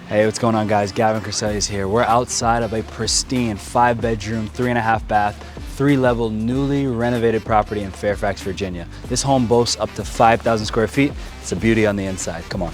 Hey, what's going on, guys? Gavin Kersellius here. We're outside of a pristine 5-bedroom, 3.5 bath, 3-level, newly renovated property in Fairfax, Virginia. This home boasts up to 5,000 square feet. It's a beauty on the inside. Come on.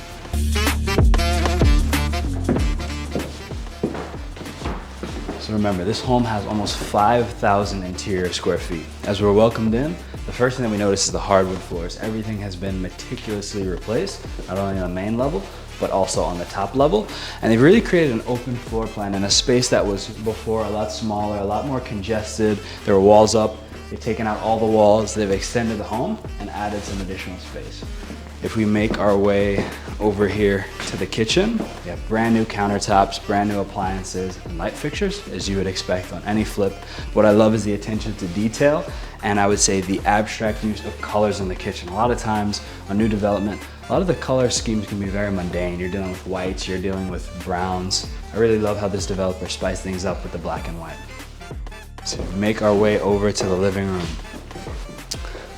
So remember, this home has almost 5,000 interior square feet. As we're welcomed in, the first thing that we notice is the hardwood floors. Everything has been meticulously replaced, not only on the main level, but also on the top level. And they've really created an open floor plan in a space that was before a lot smaller, a lot more congested. There were walls up. They've taken out all the walls. They've extended the home and added some additional space. If we make our way over here to the kitchen, we have brand new countertops, brand new appliances, and light fixtures, as you would expect on any flip. What I love is the attention to detail, and I would say the abstract use of colors in the kitchen. A lot of times on new development, a lot of the color schemes can be very mundane. You're dealing with whites, you're dealing with browns. I really love how this developer spiced things up with the black and white. So we make our way over to the living room.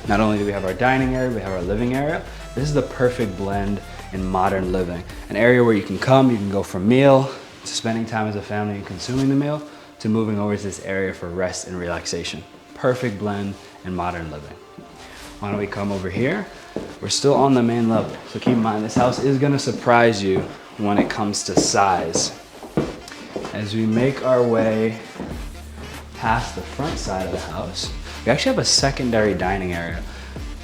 Not only do we have our dining area, we have our living area. This is the perfect blend in modern living. An area where you can come, you can go from meal, to spending time as a family and consuming the meal, to moving over to this area for rest and relaxation. Perfect blend in modern living. Why don't we come over here? We're still on the main level, so keep in mind this house is gonna surprise you when it comes to size. As we make our way past the front side of the house, we actually have a secondary dining area.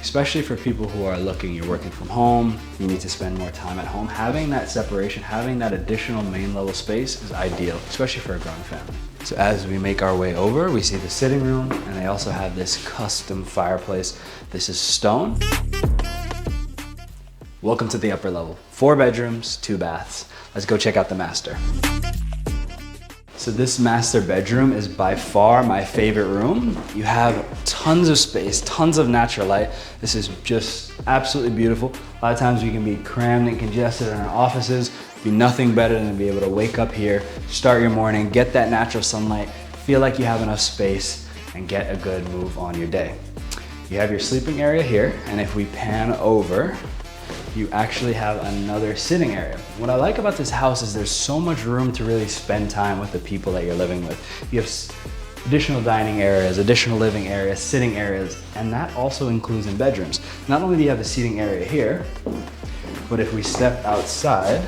Especially for people who are looking, you're working from home, you need to spend more time at home. Having that separation, having that additional main level space is ideal, especially for a growing family. So as we make our way over, we see the sitting room, and they also have this custom fireplace. This is stone. Welcome to the upper level. 4 bedrooms, 2 baths. Let's go check out the master. So this master bedroom is by far my favorite room. You have tons of space, tons of natural light. This is just absolutely beautiful. A lot of times we can be crammed and congested in our offices. It'd be nothing better than to be able to wake up here, start your morning, get that natural sunlight, feel like you have enough space, and get a good move on your day. You have your sleeping area here, and if we pan over, you actually have another sitting area. What I like about this house is there's so much room to really spend time with the people that you're living with. You have additional dining areas, additional living areas, sitting areas, and that also includes in bedrooms. Not only do you have the seating area here, but if we step outside,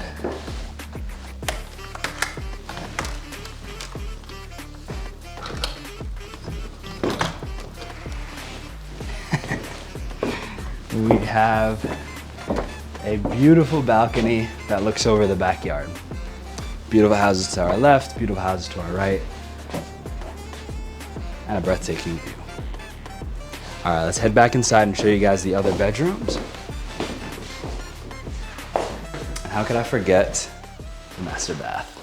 we have a beautiful balcony that looks over the backyard. Beautiful houses to our left, beautiful houses to our right, and a breathtaking view. All right, let's head back inside and show you guys the other bedrooms. And how could I forget the master bath?